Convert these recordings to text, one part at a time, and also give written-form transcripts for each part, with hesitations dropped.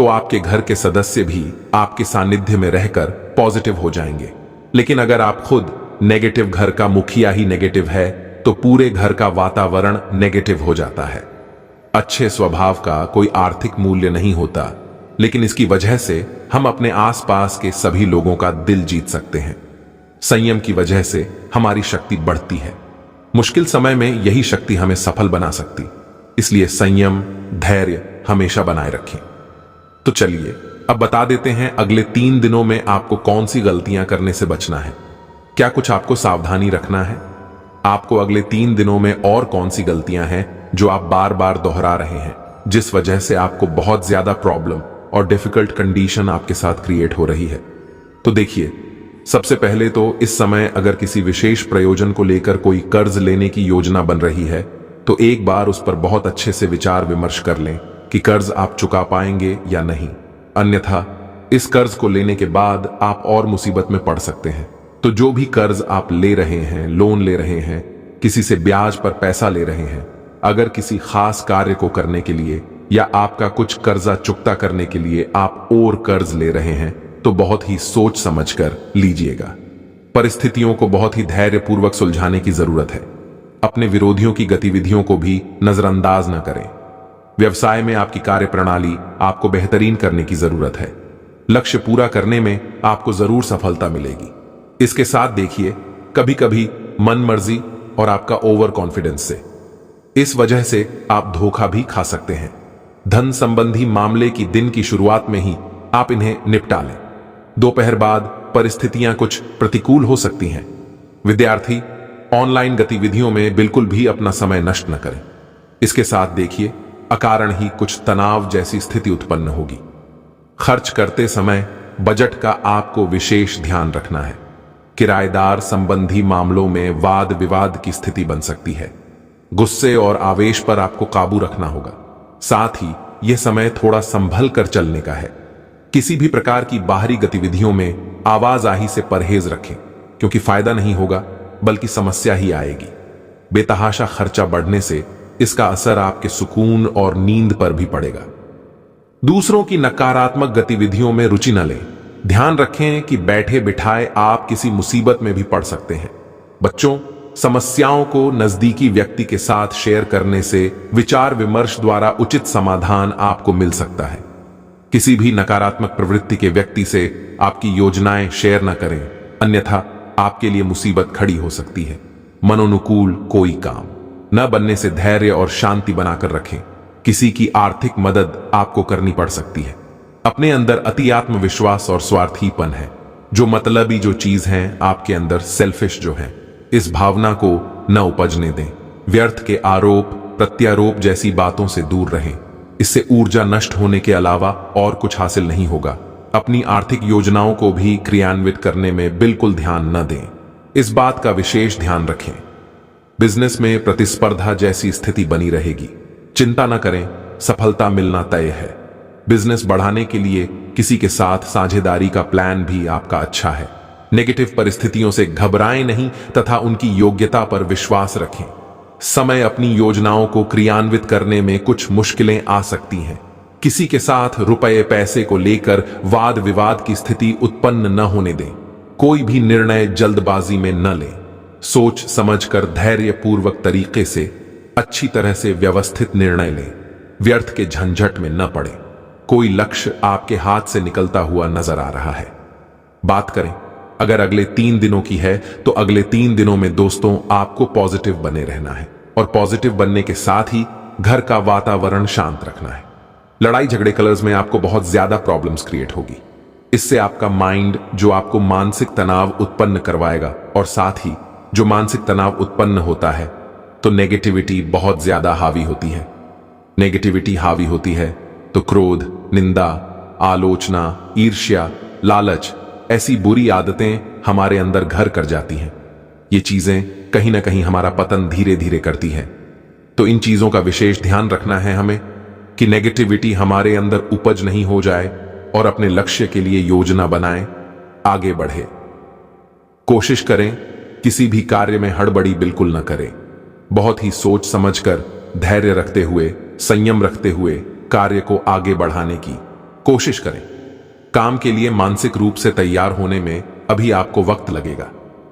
तो आपके घर के सदस्य भी आपके सानिध्य में रहकर पॉजिटिव हो जाएंगे। लेकिन अगर आप खुद नेगेटिव, घर का मुखिया ही नेगेटिव है, तो पूरे घर का वातावरण नेगेटिव हो जाता है। अच्छे स्वभाव का कोई आर्थिक मूल्य नहीं होता, लेकिन इसकी वजह से हम अपने आसपास के सभी लोगों का दिल जीत सकते हैं। संयम की वजह से हमारी शक्ति बढ़ती है। मुश्किल समय में यही शक्ति हमें सफल बना सकती। इसलिए संयम, धैर्य हमेशा बनाए रखें। तो चलिए अब बता देते हैं अगले 3 दिनों में आपको कौन सी गलतियां करने से बचना है। क्या कुछ आपको सावधानी रखना है? आपको अगले 3 दिनों में और कौन सी गलतियां हैं जो आप बार बार दोहरा रहे हैं, जिस वजह से आपको बहुत ज्यादा प्रॉब्लम और डिफिकल्ट कंडीशन आपके साथ क्रिएट हो रही है? तो देखिए, सबसे पहले तो इस समय अगर किसी विशेष प्रयोजन को लेकर कोई कर्ज लेने की योजना बन रही है, तो एक बार उस पर बहुत अच्छे से विचार विमर्श कर लें कि कर्ज आप चुका पाएंगे या नहीं। अन्यथा इस कर्ज को लेने के बाद आप और मुसीबत में पड़ सकते हैं। तो जो भी कर्ज आप ले रहे हैं, लोन ले रहे हैं, किसी से ब्याज पर पैसा ले रहे हैं, अगर किसी खास कार्य को करने के लिए या आपका कुछ कर्जा चुकता करने के लिए आप और कर्ज ले रहे हैं, तो बहुत ही सोच समझकर लीजिएगा। परिस्थितियों को बहुत ही धैर्यपूर्वक सुलझाने की जरूरत है। अपने विरोधियों की गतिविधियों को भी नजरअंदाज न करें। व्यवसाय में आपकी कार्यप्रणाली आपको बेहतरीन करने की जरूरत है। लक्ष्य पूरा करने में आपको जरूर सफलता मिलेगी। इसके साथ देखिए, कभी कभी मन मर्जी और आपका ओवर कॉन्फिडेंस से, इस वजह से आप धोखा भी खा सकते हैं। धन संबंधी मामले की दिन की शुरुआत में ही आप इन्हें निपटा लें। दोपहर बाद परिस्थितियां कुछ प्रतिकूल हो सकती हैं। विद्यार्थी ऑनलाइन गतिविधियों में बिल्कुल भी अपना समय नष्ट न करें। इसके साथ देखिए, अकारण ही कुछ तनाव जैसी स्थिति उत्पन्न होगी। खर्च करते समय बजट का आपको विशेष ध्यान रखना है। किराएदार संबंधी मामलों में वाद विवाद की स्थिति बन सकती है। गुस्से और आवेश पर आपको काबू रखना होगा। साथ ही यह समय थोड़ा संभल कर चलने का है। किसी भी प्रकार की बाहरी गतिविधियों में आवाजाही से परहेज रखें, क्योंकि फायदा नहीं होगा बल्कि समस्या ही आएगी। बेतहाशा खर्चा बढ़ने से इसका असर आपके सुकून और नींद पर भी पड़ेगा। दूसरों की नकारात्मक गतिविधियों में रुचि न लें। ध्यान रखें कि बैठे बिठाए आप किसी मुसीबत में भी पड़ सकते हैं। बच्चों, समस्याओं को नजदीकी व्यक्ति के साथ शेयर करने से विचार विमर्श द्वारा उचित समाधान आपको मिल सकता है। किसी भी नकारात्मक प्रवृत्ति के व्यक्ति से आपकी योजनाएं शेयर न करें, अन्यथा आपके लिए मुसीबत खड़ी हो सकती है। मनोनुकूल कोई काम न बनने से धैर्य और शांति बनाकर रखें। किसी की आर्थिक मदद आपको करनी पड़ सकती है। अपने अंदर अति आत्मविश्वास और स्वार्थीपन है। जो मतलबी जो चीज है आपके अंदर, सेल्फिश जो है, इस भावना को न उपजने दें। व्यर्थ के आरोप प्रत्यारोप जैसी बातों से दूर रहें। इससे ऊर्जा नष्ट होने के अलावा और कुछ हासिल नहीं होगा। अपनी आर्थिक योजनाओं को भी क्रियान्वित करने में बिल्कुल ध्यान न दें। इस बात का विशेष ध्यान रखें। बिजनेस में प्रतिस्पर्धा जैसी स्थिति बनी रहेगी। चिंता न करें, सफलता मिलना तय है। बिजनेस बढ़ाने के लिए किसी के साथ साझेदारी का प्लान भी आपका अच्छा है। नेगेटिव परिस्थितियों से घबराएं नहीं तथा उनकी योग्यता पर विश्वास रखें। समय अपनी योजनाओं को क्रियान्वित करने में कुछ मुश्किलें आ सकती हैं। किसी के साथ रुपए पैसे को लेकर वाद विवाद की स्थिति उत्पन्न न होने दें। कोई भी निर्णय जल्दबाजी में न लें। सोच समझकर धैर्यपूर्वक तरीके से अच्छी तरह से व्यवस्थित निर्णय लें। व्यर्थ के झंझट में न पड़े। कोई लक्ष्य आपके हाथ से निकलता हुआ नजर आ रहा है। बात करें अगर अगले 3 दिनों की है, तो अगले 3 दिनों में दोस्तों आपको पॉजिटिव बने रहना है और पॉजिटिव बनने के साथ ही घर का वातावरण शांत रखना है। लड़ाई झगड़े कलर्स में आपको बहुत ज्यादा प्रॉब्लम्स क्रिएट होगी। इससे आपका माइंड जो आपको मानसिक तनाव उत्पन्न करवाएगा, और साथ ही जो मानसिक तनाव उत्पन्न होता है तो नेगेटिविटी बहुत ज्यादा हावी होती है। नेगेटिविटी हावी होती है तो क्रोध, निंदा, आलोचना, ईर्ष्या, लालच ऐसी बुरी आदतें हमारे अंदर घर कर जाती हैं। ये चीजें कहीं ना कहीं हमारा पतन धीरे धीरे करती है। तो इन चीजों का विशेष ध्यान रखना है हमें कि नेगेटिविटी हमारे अंदर उपज नहीं हो जाए और अपने लक्ष्य के लिए योजना बनाएं, आगे बढ़े। कोशिश करें किसी भी कार्य में हड़बड़ी बिल्कुल न करें। बहुत ही सोच समझकर, धैर्य रखते हुए, संयम रखते हुए कार्य को आगे बढ़ाने की कोशिश करें। काम के लिए मानसिक रूप से तैयार होने में अभी आपको वक्त लगेगा,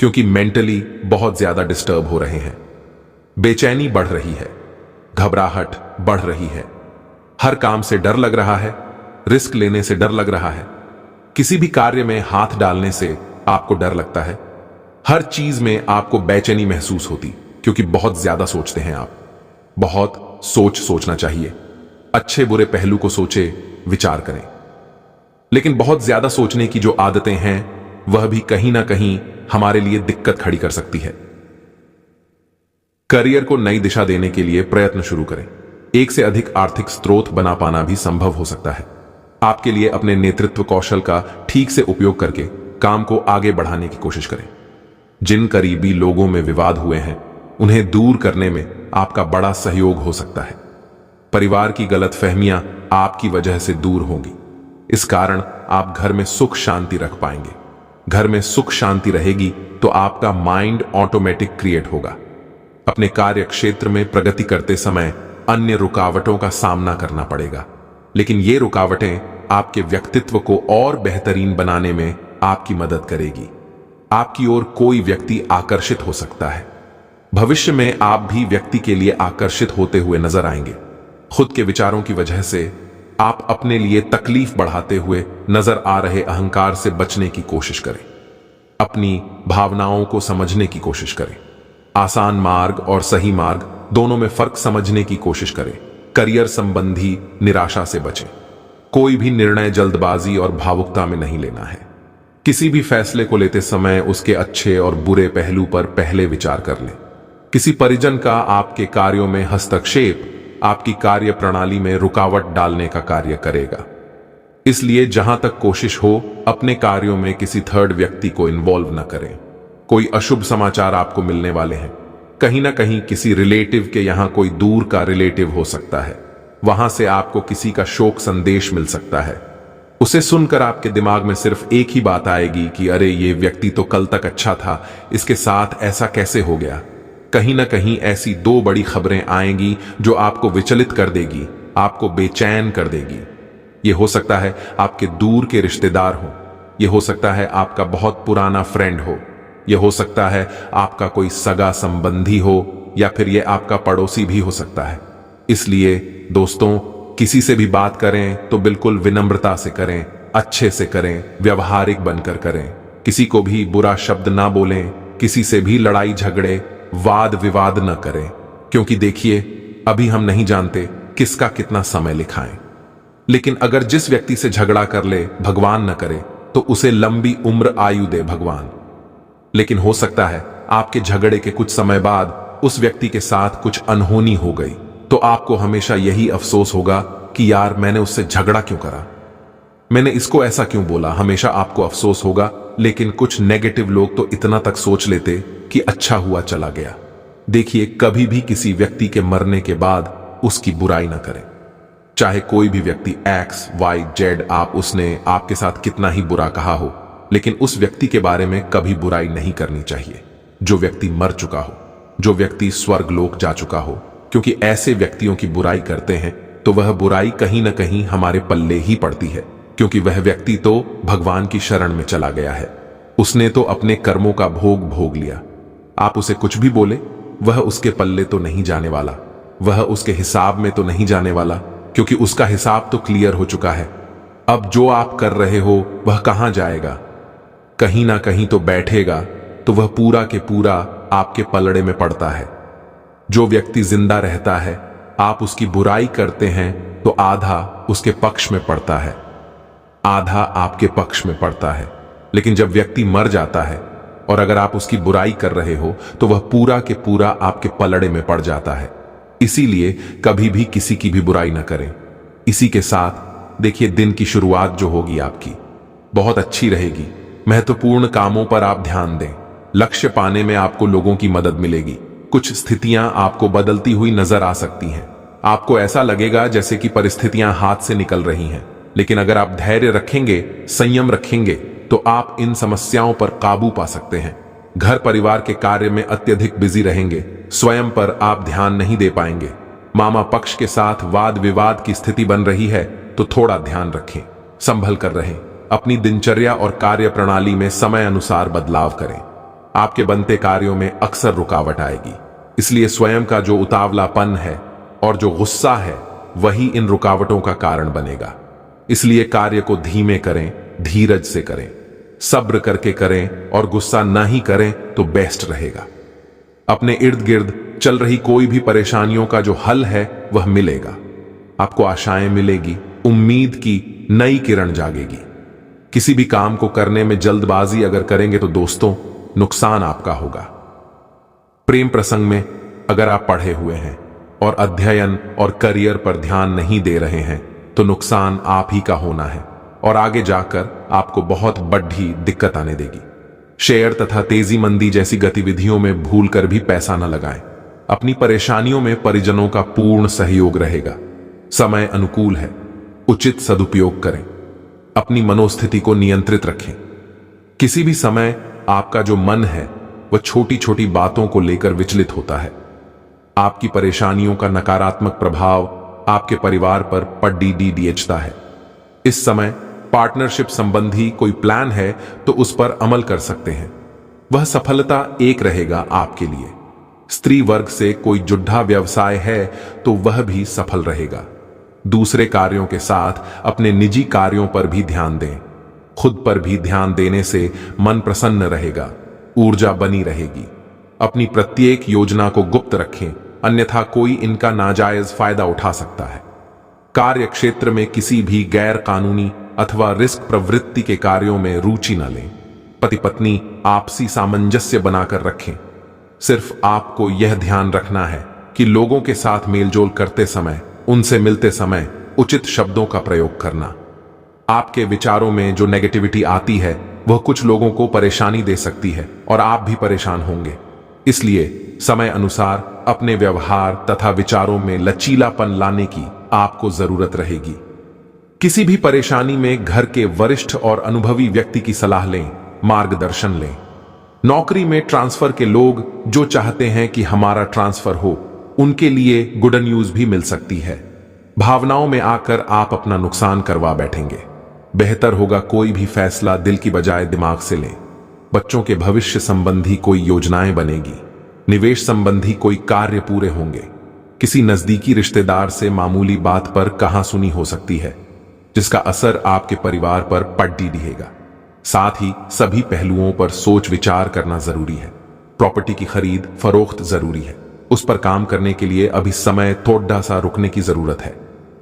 क्योंकि मेंटली बहुत ज्यादा डिस्टर्ब हो रहे हैं। बेचैनी बढ़ रही है, घबराहट बढ़ रही है, हर काम से डर लग रहा है, रिस्क लेने से डर लग रहा है, किसी भी कार्य में हाथ डालने से आपको डर लगता है। हर चीज में आपको बेचैनी महसूस होती, क्योंकि बहुत ज्यादा सोचते हैं आप। बहुत सोचना चाहिए। अच्छे बुरे पहलू को सोचे, विचार करें। लेकिन बहुत ज्यादा सोचने की जो आदतें हैं वह भी कहीं ना कहीं हमारे लिए दिक्कत खड़ी कर सकती है। करियर को नई दिशा देने के लिए प्रयत्न शुरू करें। एक से अधिक आर्थिक स्रोत बना पाना भी संभव हो सकता है। आपके लिए अपने नेतृत्व कौशल का ठीक से उपयोग करके काम को आगे बढ़ाने की कोशिश करें। जिन करीबी लोगों में विवाद हुए हैं उन्हें दूर करने में आपका बड़ा सहयोग हो सकता है। परिवार की गलतफहमियां आपकी वजह से दूर होंगी। इस कारण आप घर में सुख शांति रख पाएंगे। घर में सुख शांति रहेगी तो आपका माइंड ऑटोमेटिक क्रिएट होगा। अपने कार्य क्षेत्र में प्रगति करते समय अन्य रुकावटों का सामना करना पड़ेगा, लेकिन ये रुकावटें आपके व्यक्तित्व को और बेहतरीन बनाने में आपकी मदद करेगी। आपकी ओर कोई व्यक्ति आकर्षित हो सकता है। भविष्य में आप भी व्यक्ति के लिए आकर्षित होते हुए नजर आएंगे। खुद के विचारों की वजह से आप अपने लिए तकलीफ बढ़ाते हुए नजर आ रहे अहंकार से बचने की कोशिश करें। अपनी भावनाओं को समझने की कोशिश करें। आसान मार्ग और सही मार्ग दोनों में फर्क समझने की कोशिश करें। करियर संबंधी निराशा से बचें। कोई भी निर्णय जल्दबाजी और भावुकता में नहीं लेना है। किसी भी फैसले को लेते समय उसके अच्छे और बुरे पहलू पर पहले विचार कर लें। किसी परिजन का आपके कार्यों में हस्तक्षेप आपकी कार्य प्रणाली में रुकावट डालने का कार्य करेगा। इसलिए जहां तक कोशिश हो अपने कार्यों में किसी थर्ड व्यक्ति को इन्वॉल्व न करें। कोई अशुभ समाचार आपको मिलने वाले हैं। कहीं ना कहीं किसी रिलेटिव के यहां कोई दूर का रिलेटिव हो सकता है। वहां से आपको किसी का शोक संदेश मिल सकता है। उसे सुनकर आपके दिमाग में सिर्फ एक ही बात आएगी कि अरे ये व्यक्ति तो कल तक अच्छा था, इसके साथ ऐसा कैसे हो गया। कहीं ना कहीं ऐसी दो बड़ी खबरें आएंगी जो आपको विचलित कर देगी, आपको बेचैन कर देगी। ये हो सकता है आपके दूर के रिश्तेदार हो, ये हो सकता है आपका बहुत पुराना फ्रेंड हो, यह हो सकता है आपका कोई सगा संबंधी हो, या फिर यह आपका पड़ोसी भी हो सकता है। इसलिए दोस्तों, किसी से भी बात करें तो बिल्कुल विनम्रता से करें, अच्छे से करें, व्यवहारिक बनकर करें। किसी को भी बुरा शब्द ना बोलें, किसी से भी लड़ाई झगड़े वाद विवाद न करें, क्योंकि देखिए अभी हम नहीं जानते किसका कितना समय लिखाएं। लेकिन अगर जिस व्यक्ति से झगड़ा कर ले भगवान न करे तो उसे लंबी उम्र आयु दे भगवान। लेकिन हो सकता है आपके झगड़े के कुछ समय बाद उस व्यक्ति के साथ कुछ अनहोनी हो गई, तो आपको हमेशा यही अफसोस होगा कि यार मैंने उससे झगड़ा क्यों करा, मैंने इसको ऐसा क्यों बोला। हमेशा आपको अफसोस होगा। लेकिन कुछ नेगेटिव लोग तो इतना तक सोच लेते कि अच्छा हुआ चला गया। देखिए, कभी भी किसी व्यक्ति के मरने के बाद उसकी बुराई ना करें। चाहे कोई भी व्यक्ति एक्स वाई जेड उसने आपके साथ कितना ही बुरा कहा हो, लेकिन उस व्यक्ति के बारे में कभी बुराई नहीं करनी चाहिए जो व्यक्ति मर चुका हो, जो व्यक्ति स्वर्ग लोक जा चुका हो। क्योंकि ऐसे व्यक्तियों की बुराई करते हैं तो वह बुराई कहीं ना कहीं हमारे पल्ले ही पड़ती है, क्योंकि वह व्यक्ति तो भगवान की शरण में चला गया है। उसने तो अपने कर्मों का भोग भोग लिया। आप उसे कुछ भी बोले, वह उसके पल्ले तो नहीं जाने वाला, वह उसके हिसाब में तो नहीं जाने वाला, क्योंकि उसका हिसाब तो क्लियर हो चुका है। अब जो आप कर रहे हो वह कहां जाएगा, कहीं ना कहीं तो बैठेगा, तो वह पूरा के पूरा आपके पलड़े में पड़ता है। जो व्यक्ति जिंदा रहता है, आप उसकी बुराई करते हैं तो आधा उसके पक्ष में पड़ता है, आधा आपके पक्ष में पड़ता है। लेकिन जब व्यक्ति मर जाता है और अगर आप उसकी बुराई कर रहे हो तो वह पूरा के पूरा आपके पलड़े में पड़ जाता है। इसीलिए कभी भी किसी की भी बुराई ना करें। इसी के साथ देखिए, दिन की शुरुआत जो होगी आपकी बहुत अच्छी रहेगी। महत्वपूर्ण कामों पर आप ध्यान दें। लक्ष्य पाने में आपको लोगों की मदद मिलेगी। कुछ स्थितियां आपको बदलती हुई नजर आ सकती हैं। आपको ऐसा लगेगा जैसे कि परिस्थितियां हाथ से निकल रही हैं, लेकिन अगर आप धैर्य रखेंगे, संयम रखेंगे, तो आप इन समस्याओं पर काबू पा सकते हैं। घर परिवार के कार्य में अत्यधिक बिजी रहेंगे, स्वयं पर आप ध्यान नहीं दे पाएंगे। मामा पक्ष के साथ वाद विवाद की स्थिति बन रही है तो थोड़ा ध्यान रखें। संभल कर रहें। अपनी दिनचर्या और कार्य प्रणाली में समय अनुसार बदलाव करें। आपके बनते कार्यों में अक्सर रुकावट आएगी, इसलिए स्वयं का जो उतावलापन है और जो गुस्सा है वही इन रुकावटों का कारण बनेगा। इसलिए कार्य को धीमे करें, धीरज से करें, सब्र करके करें और गुस्सा ना ही करें तो बेस्ट रहेगा। अपने इर्द गिर्द चल रही कोई भी परेशानियों का जो हल है वह मिलेगा। आपको आशाएं मिलेगी, उम्मीद की नई किरण जागेगी। किसी भी काम को करने में जल्दबाजी अगर करेंगे तो दोस्तों नुकसान आपका होगा। प्रेम प्रसंग में अगर आप पढ़े हुए हैं और अध्ययन और करियर पर ध्यान नहीं दे रहे हैं तो नुकसान आप ही का होना है और आगे जाकर आपको बहुत बड़ी दिक्कत आने देगी। शेयर तथा तेजी मंदी जैसी गतिविधियों में भूल कर भी पैसा न लगाएं। अपनी परेशानियों में परिजनों का पूर्ण सहयोग रहेगा। समय अनुकूल है, उचित सदुपयोग करें। अपनी मनोस्थिति को नियंत्रित रखें। किसी भी समय आपका जो मन है वह छोटी छोटी बातों को लेकर विचलित होता है। आपकी परेशानियों का नकारात्मक प्रभाव आपके परिवार पर पड़ता है। इस समय पार्टनरशिप संबंधी कोई प्लान है तो उस पर अमल कर सकते हैं। वह सफलता एक रहेगा आपके लिए। स्त्री वर्ग से कोई जुड़वा व्यवसाय है तो वह भी सफल रहेगा। दूसरे कार्यों के साथ अपने निजी कार्यों पर भी ध्यान दें। खुद पर भी ध्यान देने से मन प्रसन्न रहेगा, ऊर्जा बनी रहेगी। अपनी प्रत्येक योजना को गुप्त रखें, अन्यथा कोई इनका नाजायज फायदा उठा सकता है। कार्य क्षेत्र में किसी भी गैर कानूनी अथवा रिस्क प्रवृत्ति के कार्यों में रुचि न लें। पति पत्नी आपसी सामंजस्य बनाकर रखें। सिर्फ आपको यह ध्यान रखना है कि लोगों के साथ मेलजोल करते समय, उनसे मिलते समय उचित शब्दों का प्रयोग करना। आपके विचारों में जो नेगेटिविटी आती है वह कुछ लोगों को परेशानी दे सकती है और आप भी परेशान होंगे। इसलिए समय अनुसार अपने व्यवहार तथा विचारों में लचीलापन लाने की आपको जरूरत रहेगी। किसी भी परेशानी में घर के वरिष्ठ और अनुभवी व्यक्ति की सलाह लें, मार्गदर्शन लें। नौकरी में ट्रांसफर के लोग जो चाहते हैं कि हमारा ट्रांसफर हो, उनके लिए गुड न्यूज भी मिल सकती है। भावनाओं में आकर आप अपना नुकसान करवा बैठेंगे। बेहतर होगा कोई भी फैसला दिल की बजाय दिमाग से लें। बच्चों के भविष्य संबंधी कोई योजनाएं बनेगी। निवेश संबंधी कोई कार्य पूरे होंगे। किसी नजदीकी रिश्तेदार से मामूली बात पर कहां सुनी हो सकती है, जिसका असर आपके परिवार पर पड़ेगा। साथ ही सभी पहलुओं पर सोच विचार करना जरूरी है। प्रॉपर्टी की खरीद फरोख्त जरूरी है। उस पर काम करने के लिए अभी समय थोड़ा सा रुकने की जरूरत है।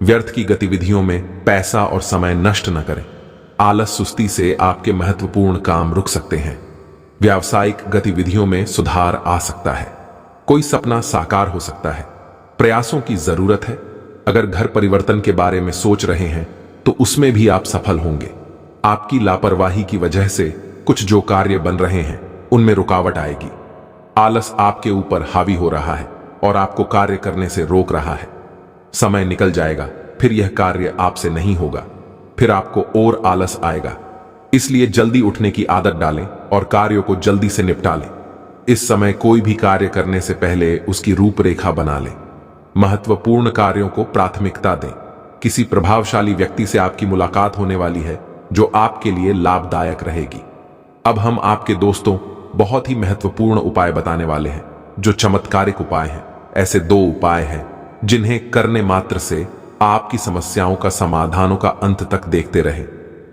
व्यर्थ की गतिविधियों में पैसा और समय नष्ट न करें। आलस सुस्ती से आपके महत्वपूर्ण काम रुक सकते हैं। व्यावसायिक गतिविधियों में सुधार आ सकता है। कोई सपना साकार हो सकता है। प्रयासों की जरूरत है। अगर घर परिवर्तन के बारे में सोच रहे हैं तो उसमें भी आप सफल होंगे। आपकी लापरवाही की वजह से कुछ जो कार्य बन रहे हैं उनमें रुकावट आएगी। आलस आपके ऊपर हावी हो रहा है और आपको कार्य करने से रोक रहा है। समय निकल जाएगा, फिर यह कार्य आपसे नहीं होगा, फिर आपको और आलस आएगा। इसलिए जल्दी उठने की आदत डालें और कार्यों को जल्दी से निपटा लें। इस समय कोई भी कार्य करने से पहले उसकी रूपरेखा बना लें। महत्वपूर्ण कार्यों को प्राथमिकता दें। किसी प्रभावशाली व्यक्ति से आपकी मुलाकात होने वाली है जो आपके लिए लाभदायक रहेगी। अब हम आपके दोस्तों बहुत ही महत्वपूर्ण उपाय बताने वाले हैं जो चमत्कारिक उपाय हैं। ऐसे 2 उपाय हैं जिन्हें करने मात्र से आपकी समस्याओं का समाधानों का अंत तक देखते रहें।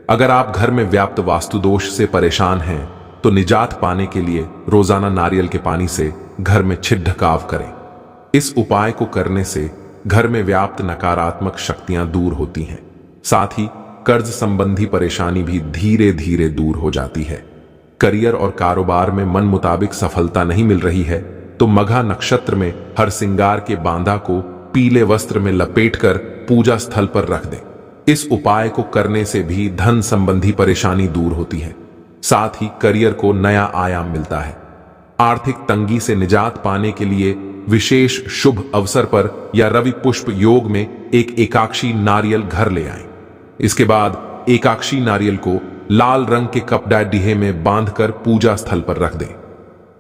अगर आप घर में व्याप्त वास्तु दोष से परेशान हैं तो निजात पाने के लिए रोजाना नारियल के पानी से घर में छिड़काव करें। इस उपाय को करने से घर में व्याप्त नकारात्मक शक्तियां दूर होती हैं। साथ ही कर्ज संबंधी परेशानी भी धीरे धीरे दूर हो जाती है। करियर और कारोबार में मन मुताबिक सफलता नहीं मिल रही है तो मघा नक्षत्र में हर सिंगार के बांधा को पीले वस्त्र में लपेटकर पूजा स्थल पर रख दें। इस उपाय को करने से भी धन संबंधी परेशानी दूर होती है। साथ ही करियर को नया आयाम मिलता है। आर्थिक तंगी से निजात पाने के लिए विशेष शुभ अवसर पर या रवि पुष्प योग में एक एकाक्षी नारियल घर ले आएं। इसके बाद एकाक्षी नारियल को लाल रंग के कपड़े में बांधकर पूजा स्थल पर रख दें।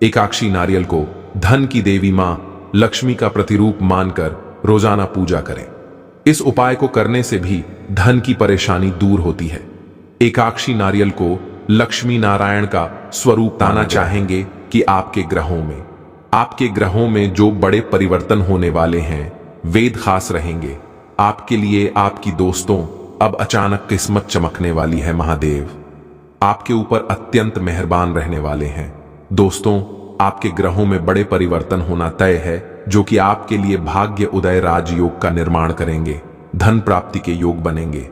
एकाक्षी नारियल को धन की देवी मां लक्ष्मी का प्रतिरूप मानकर रोजाना पूजा करें। इस उपाय को करने से भी धन की परेशानी दूर होती है। एकाक्षी नारियल को लक्ष्मी नारायण का स्वरूप बताना चाहेंगे कि आपके ग्रहों में जो बड़े परिवर्तन होने वाले हैं, वेद खास रहेंगे आपके लिए। आपकी दोस्तों अब अचानक किस्मत चमकने वाली है। महादेव आपके ऊपर अत्यंत मेहरबान रहने वाले हैं। दोस्तों, आपके ग्रहों में बड़े परिवर्तन होना तय है, जो कि आपके लिए भाग्य उदय राजयोग का निर्माण करेंगे। धन प्राप्ति के योग बनेंगे।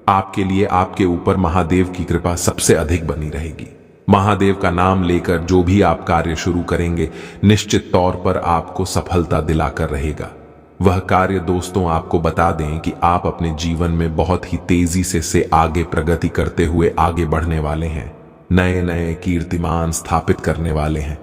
आपके लिए आपके ऊपर महादेव की कृपा सबसे अधिक बनी रहेगी। महादेव का नाम लेकर जो भी आप कार्य शुरू करेंगे, निश्चित तौर पर आपको सफलता दिलाकर रहेगा। वह कार्य दोस्तों, आपको बता दें कि आप अपने जीवन में बहुत ही तेजी से आगे प्रगति करते हुए आगे बढ़ने वाले हैं। नए नए कीर्तिमान स्थापित करने वाले हैं।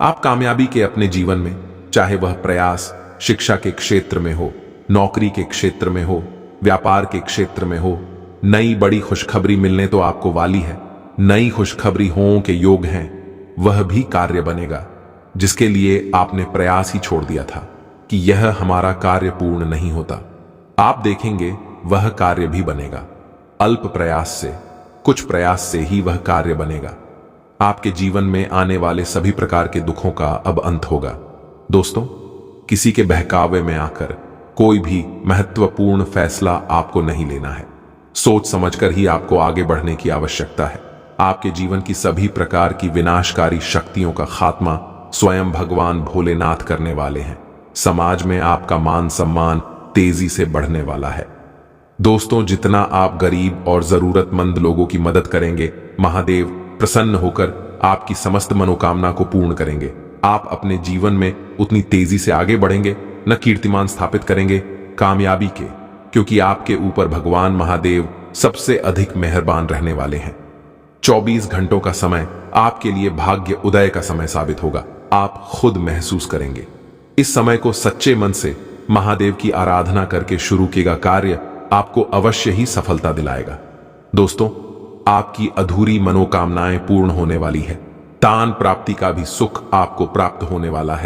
आप कामयाबी के अपने जीवन में, चाहे वह प्रयास शिक्षा के क्षेत्र में हो, नौकरी के क्षेत्र में हो, व्यापार के क्षेत्र में हो, नई बड़ी खुशखबरी मिलने तो आपको वाली है। नई खुशखबरी हो के योग हैं। वह भी कार्य बनेगा जिसके लिए आपने प्रयास ही छोड़ दिया था कि यह हमारा कार्य पूर्ण नहीं होता। आप देखेंगे वह कार्य भी बनेगा। अल्प प्रयास से, कुछ प्रयास से ही वह कार्य बनेगा। आपके जीवन में आने वाले सभी प्रकार के दुखों का अब अंत होगा। दोस्तों, किसी के बहकावे में आकर कोई भी महत्वपूर्ण फैसला आपको नहीं लेना है। सोच समझकर ही आपको आगे बढ़ने की आवश्यकता है। आपके जीवन की सभी प्रकार की विनाशकारी शक्तियों का खात्मा स्वयं भगवान भोलेनाथ करने वाले हैं। समाज में आपका मान सम्मान तेजी से बढ़ने वाला है। दोस्तों, जितना आप गरीब और जरूरतमंद लोगों की मदद करेंगे, महादेव प्रसन्न होकर आपकी समस्त मनोकामना को पूर्ण करेंगे। आप अपने जीवन में उतनी तेजी से आगे बढ़ेंगे, न कीर्तिमान स्थापित करेंगे कामयाबी के, क्योंकि आपके ऊपर भगवान महादेव सबसे अधिक मेहरबान रहने वाले हैं। 24 घंटों का समय आपके लिए भाग्य उदय का समय साबित होगा। आप खुद महसूस करेंगे। इस समय को सच्चे मन से महादेव की आराधना करके शुरू किया कार्य आपको अवश्य ही सफलता दिलाएगा। दोस्तों, आपकी अधूरी मनोकामनाएं पूर्ण होने वाली है। दान प्राप्ति का भी सुख आपको प्राप्त होने वाला है।